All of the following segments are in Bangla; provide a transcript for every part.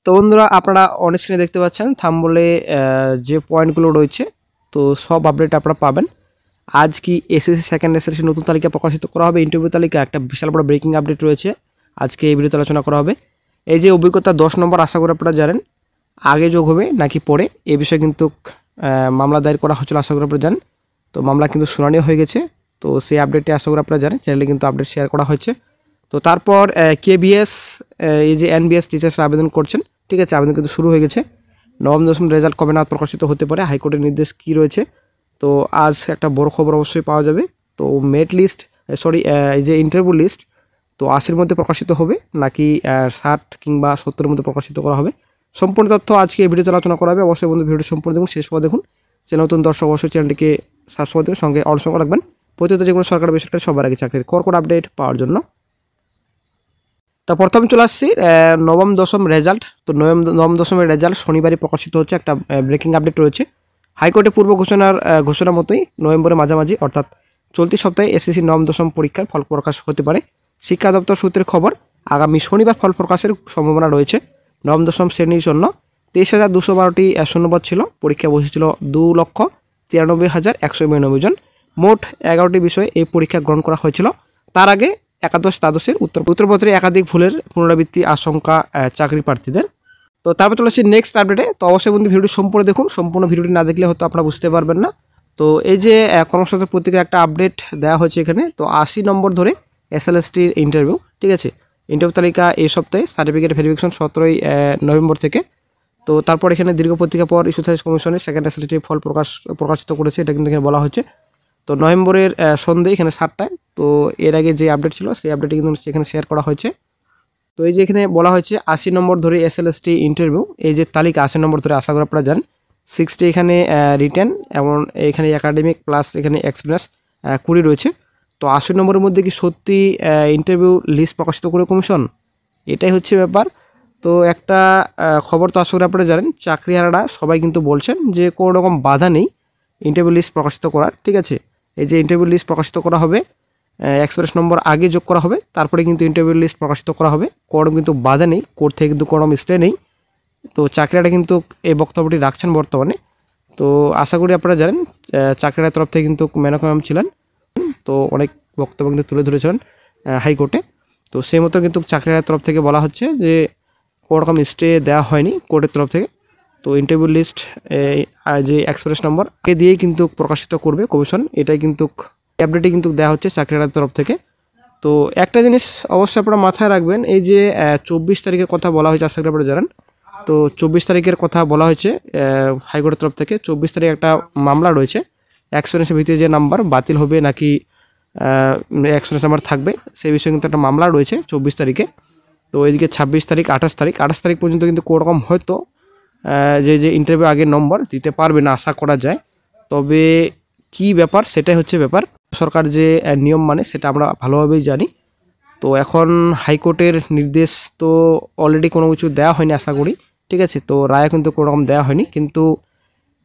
তো বন্ধুরা আপনারা অন স্ক্রিনে দেখতে পাচ্ছেন থাম্বনেলে যে পয়েন্টগুলো রয়েছে তো সব আপডেট আপনারা পাবেন। আজ কি এসএসসি সেকেন্ড এসএসসি নতুন তালিকা প্রকাশিত করা হবে, ইন্টারভিউ তালিকা একটা বিশাল বড় ব্রেকিং আপডেট রয়েছে, আজকে এই ভিডিওতে আলোচনা করা হবে। এই যে অভিজ্ঞতা 10 নম্বর আশা করি আপনারা জানেন আগে যোগ হবে নাকি পরে, এই বিষয়ে কিন্তু মামলা দায়ের করা হচ্ছিল আশা করি আপনারা জানেন। তো মামলা কিন্তু শুনানি হয়ে গেছে, তো সেই আপডেটটি আশা করি আপনারা জানেন, চ্যানেলে কিন্তু আপডেট শেয়ার করা হচ্ছে। তো তারপর কেবিএস এই যে এনবিএস টিচার্সরা আবেদন করছেন, ঠিক আছে, আবেদন কিন্তু শুরু হয়ে গেছে। নবম দশম রেজাল্ট কবে নাগাদ প্রকাশিত হতে পারে, হাইকোর্টের নির্দেশ কী রয়েছে, তো আজ একটা বড় খবর অবশ্যই পাওয়া যাবে। তো মেট লিস্ট এই যে ইন্টারভিউ লিস্ট তো 80-র মধ্যে প্রকাশিত হবে নাকি 60 কিংবা 70-এর মধ্যে প্রকাশিত করা হবে, সম্পূর্ণ তথ্য আজকে এই ভিডিওতে আলোচনা করা হবে। অবশ্যই বন্ধু ভিডিওটি সম্পূর্ণ দেখুন, শেষ পর্যন্ত দেখুন। যে নতুন দর্শক অবশ্যই চ্যানেলটিকে সাবস্ক্রাইব করে সঙ্গে অল সঙ্গে রাখবেন, প্রতিনিয়ত যেগুলো সরকারি বেসরকারি সবার আগে চাকরির কর আপডেট পাওয়ার জন্য। তো প্রথম চলে আসছি নবম দশম রেজাল্ট। তো নবম দশমের রেজাল্ট শনিবারই প্রকাশিত হচ্ছে, একটা ব্রেকিং আপডেট রয়েছে। হাইকোর্টে পূর্ব ঘোষণা মতোই নভেম্বরের মাঝামাঝি অর্থাৎ চলতি সপ্তাহে এসএসসি নবম দশম পরীক্ষার ফল প্রকাশ হতে পারে। শিক্ষা দপ্তর সূত্রের খবর, আগামী শনিবার ফল প্রকাশের সম্ভাবনা রয়েছে। নবম দশম শ্রেণীর জন্য 23,212টি শূন্যপদ ছিল, পরীক্ষা বসেছিল 2,93,199 জন। মোট 11টি বিষয়ে এই পরীক্ষা গ্রহণ করা হয়েছিল। তার আগে একাদশ দ্বাদশের উত্তরপত্রে একাধিক ভুলের পুনরাবৃত্তি আশঙ্কা চাকরি প্রার্থীদের। তো তারপর চলে আসছি নেক্সট আপডেটে। তো অবশ্যই বন্ধু ভিডিওটি সম্পূর্ণ দেখুন, সম্পূর্ণ ভিডিওটি না দেখলে হয়তো আপনারা বুঝতে পারবেন না। তো এই যে কর্মসংস্থান পত্রিকার একটা আপডেট দেওয়া হয়েছে এখানে, তো 80 নম্বর ধরে এসএলএসটির ইন্টারভিউ, ঠিক আছে, ইন্টারভিউ তালিকা এই সপ্তাহে, সার্টিফিকেট ভেরিফিকেশন 17ই নভেম্বর থেকে। তো তারপর এখানে দীর্ঘ পত্রিকা পর ইস্যু সার্ভিস কমিশনের সেকেন্ড এসএলএসটি ফল প্রকাশিত করেছে, এটা কিন্তু এখানে বলা হচ্ছে। তো নভেম্বরের সন্ধ্যে এখানে 7টায়। তো এর আগে যে আপডেট ছিল সেই আপডেটটি কিন্তু সেখানে শেয়ার করা হয়েছে। তো এই যে এখানে বলা হয়েছে 80 নম্বর ধরে এসএলএসটি ইন্টারভিউ, এই যে তালিকা 80 নম্বর ধরে আশা করি আপনারা জানেন। 60 এখানে রিটেন এবং এখানে একাডেমিক প্লাস এখানে এক্সপিরিয়েন্স 20 রয়েছে। তো 80 নম্বরের মধ্যে কি সত্যি ইন্টারভিউ লিস্ট প্রকাশিত করে কমিশন, এটাই হচ্ছে ব্যাপার। তো একটা খবর তো আশা করি আপনারা জানেন, চাকরিহারারা সবাই কিন্তু বলছেন যে কোনো রকম বাধা নেই ইন্টারভিউ লিস্ট প্রকাশিত করার, ঠিক আছে। এই যে ইন্টারভিউ লিস্ট প্রকাশিত করা হবে, এক্সপ্রেস নম্বর আগে যোগ করা হবে, তারপরে কিন্তু ইন্টারভিউ লিস্ট প্রকাশিত করা হবে, কোনো কিন্তু বাধা নেই, কোর্ট থেকে কিন্তু কোনো স্টে নেই। তো চাকরিরা কিন্তু এই বক্তব্যটি রাখছেন বর্তমানে। তো আশা করি আপনারা জানেন চাকরির তরফ থেকে কিন্তু মেনকা ম্যাম ছিলেন, তো অনেক বক্তব্য কিন্তু তুলে ধরেছিলেন হাইকোর্টে। তো সেই মতো কিন্তু চাকরির তরফ থেকে বলা হচ্ছে যে কোনো রকম স্টে দেওয়া হয়নি কোর্টের তরফ থেকে। তো ইন্টারভিউ লিস্ট যে এক্সপ্রেস নম্বর এ দিয়েই কিন্তু প্রকাশিত করবে কমিশন, এটাই কিন্তু আপডেটে কিন্তু দেওয়া হচ্ছে চাকরির তরফ থেকে। তো একটা জিনিস অবশ্যই আপনারা মাথায় রাখবেন, এই যে 24 তারিখের কথা বলা হয়েছে, আশা করি আপনারা জানেন। তো 24 তারিখের কথা বলা হয়েছে হাইকোর্টের তরফ থেকে। 24 তারিখে একটা মামলা রয়েছে, এক্সপিরিয়েন্সের ভিত্তিতে যে নাম্বার বাতিল হবে নাকি এক্সপিরিয়েন্স নাম্বার থাকবে, সেই বিষয়ে কিন্তু একটা মামলা রয়েছে 24 তারিখে। তো এদিকে 26 তারিখ 28 তারিখ পর্যন্ত কিন্তু কোনোরকম হয়তো যে ইন্টারভিউ আগের নম্বর দিতে পারবে না আশা করা যায়। তবে কি ব্যাপার সেটাই হচ্ছে ব্যাপার, সরকার যে নিয়ম মানে সেটা আমরা ভালোভাবেই জানি। তো এখন হাইকোর্টের নির্দেশ তো অলরেডি কোনো কিছু দেওয়া হয়নি আশা করি, ঠিক আছে। তো রায় কিন্তু কোনো রকম দেওয়া হয়নি, কিন্তু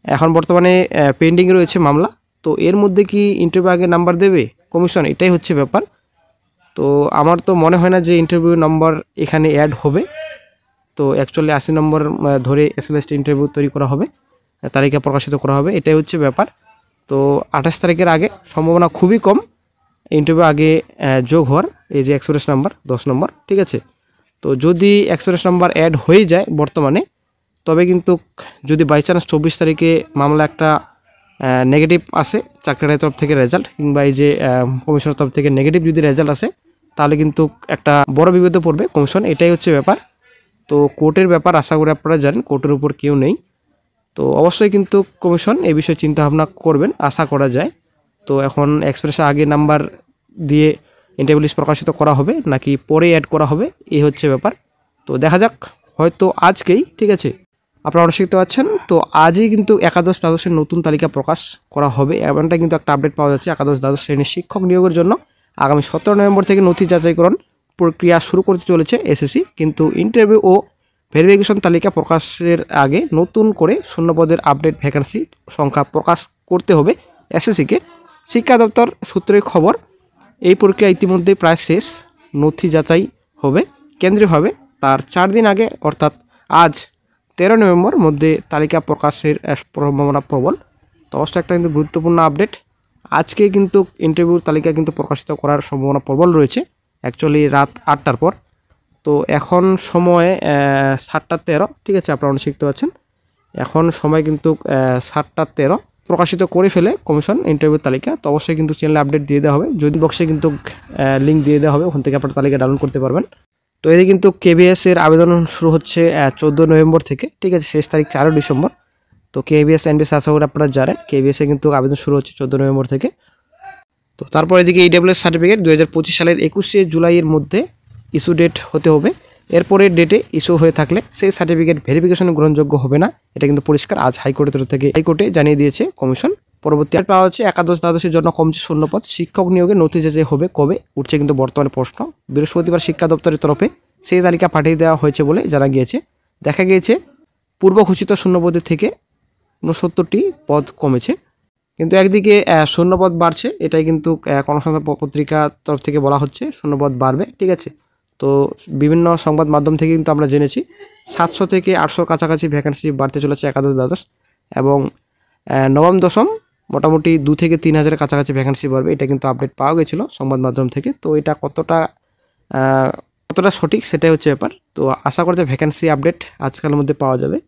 এখন বর্তমানে পেন্ডিং রয়েছে মামলা। তো এর মধ্যে কি ইন্টারভিউ আগে নাম্বার দেবে কমিশন, এটাই হচ্ছে ব্যাপার। তো আমার তো মনে হয় না যে ইন্টারভিউ নম্বর এখানে অ্যাড হবে। তো অ্যাকচুয়ালি 80 নম্বর ধরে এসএলএসটি ইন্টারভিউ তৈরি করা হবে, তালিকা প্রকাশিত করা হবে, এটাই হচ্ছে ব্যাপার। তো 28 তারিখের আগে সম্ভাবনা খুবই কম ইন্টারভিউ আগে যোগ হওয়ার, এই যে এক্সপ্রেস নাম্বার 10 নম্বর, ঠিক আছে। তো যদি এক্সপ্রেস নাম্বার অ্যাড হয়ে যায় বর্তমানে, তবে কিন্তু যদি বাই চান্স 24 তারিখে মামলা একটা নেগেটিভ আসে চাকরির তরফ থেকে রেজাল্ট, কিংবা এই যে কমিশনের তরফ থেকে নেগেটিভ যদি রেজাল্ট আসে, তাহলে কিন্তু একটা বড় বিপদে পড়বে কমিশন, এটাই হচ্ছে ব্যাপার। তো কোর্টের ব্যাপার আশা করি আপনারা জানেন, কোর্টের উপর কেউ নেই। তো অবশ্যই কিন্তু কমিশন এই বিষয়ে চিন্তা ভাবনা করবেন আশা করা যায়। তো এখন এক্সপ্রেসে আগে নাম্বার দিয়ে ইন্টারভিউ লিস্ট প্রকাশিত করা হবে নাকি পরে অ্যাড করা হবে, এই হচ্ছে ব্যাপার। তো দেখা যাক, হয়তো আজকেই, ঠিক আছে, আপনারা অবশ্যই দেখতে পাচ্ছেন। তো আজই কিন্তু একাদশ দ্বাদশের নতুন তালিকা প্রকাশ করা হবে, এমনটা কিন্তু একটা আপডেট পাওয়া যাচ্ছে। একাদশ দ্বাদশ শ্রেণীর শিক্ষক নিয়োগের জন্য আগামী 17 নভেম্বর থেকে নথি যাচাইকরণ প্রক্রিয়া শুরু করতে চলেছে এসএসসি, কিন্তু ইন্টারভিউ ও ভেরিফিকেশন তালিকা প্রকাশের আগে নতুন করে শূন্যপদের আপডেট ভ্যাকেন্সি সংখ্যা প্রকাশ করতে হবে এসএসসিকে। শিক্ষা দপ্তর সূত্রের খবর, এই প্রক্রিয়া ইতিমধ্যে প্রায় শেষ, নথি যাচাই হবে কেন্দ্রীয়ভাবে তার 4 দিন আগে অর্থাৎ আজ 13 নভেম্বর মধ্যে তালিকা প্রকাশের সম্ভাবনা প্রবল। তো অবশ্যই একটা কিন্তু গুরুত্বপূর্ণ আপডেট। আজকে কিন্তু ইন্টারভিউর তালিকা কিন্তু প্রকাশিত করার সম্ভাবনা প্রবল রয়েছে, অ্যাকচুয়ালি রাত 8টার পর। তো এখন সময় 7টা 13, ঠিক আছে, আপনারা অনেক শিখতে পাচ্ছেন। এখন সময় কিন্তু 7টা 13 প্রকাশিত করে ফেলে কমিশন ইন্টারভিউ তালিকা। তো অবশ্যই কিন্তু চ্যানেলে আপডেট দিয়ে দেওয়া হবে, যদি বক্সে কিন্তু লিঙ্ক দিয়ে দেওয়া হবে, ওখান থেকে আপনার তালিকা ডাউনলোড করতে পারবেন। তো এদিকে কিন্তু কেবিএস এর আবেদন শুরু হচ্ছে 14 নভেম্বর থেকে, ঠিক আছে, শেষ তারিখ 4 ডিসেম্বর। তো কেবিএস এনবিএস আশা করি আপনারা জানেন, কেবিএস এ কিন্তু আবেদন শুরু হচ্ছে 14 নভেম্বর থেকে। তো তারপর এদিকে ইডব্লিউএস সার্টিফিকেট 2025 সালের 21শে জুলাইয়ের মধ্যে ইস্যু ডেট হতে হবে। এরপরের ডেটে ইস্যু হয়ে থাকলে সেই সার্টিফিকেট ভেরিফিকেশন গ্রহণযোগ্য হবে না, এটা কিন্তু পরিষ্কার আজ হাইকোর্টের তরফ থেকে হাইকোর্টে জানিয়ে দিয়েছে কমিশন। পরবর্তী আর পাওয়া হচ্ছে একাদশ দ্বাদশের জন্য কমছে শূন্যপদ, শিক্ষক নিয়োগে নথি যাচাই হবে কবে, উঠছে কিন্তু বর্তমানে প্রশ্ন। বৃহস্পতিবার শিক্ষা দপ্তরের তরফে সেই তালিকা পাঠিয়ে দেওয়া হয়েছে বলে জানা গিয়েছে। দেখা গিয়েছে পূর্ব ঘোষিত শূন্যপদের থেকে 69টি পদ কমেছে, কিন্তু একদিকে শূন্যপদ বাড়ছে, এটাই কিন্তু গণসংখ্যা পত্রিকার তরফ থেকে বলা হচ্ছে শূন্যপদ বাড়বে, ঠিক আছে। তো বিভিন্ন সংবাদ মাধ্যম থেকে কিন্তু আমরা জেনেছি 700 থেকে 800 কাছাকাছি ভ্যাকেন্সি বাড়তে চলেছে একাদশ দ্বাদশ, এবং নবম দশম মোটামুটি 2 থেকে 3 হাজারের কাছাকাছি ভ্যাকেন্সি বাড়বে, এটা কিন্তু আপডেট পাওয়া গেছিলো সংবাদ মাধ্যম থেকে। তো এটা কতটা সঠিক সেটাই হচ্ছে ব্যাপার। তো আশা করতে ভ্যাকেন্সি আপডেট আজকালের মধ্যে পাওয়া যাবে।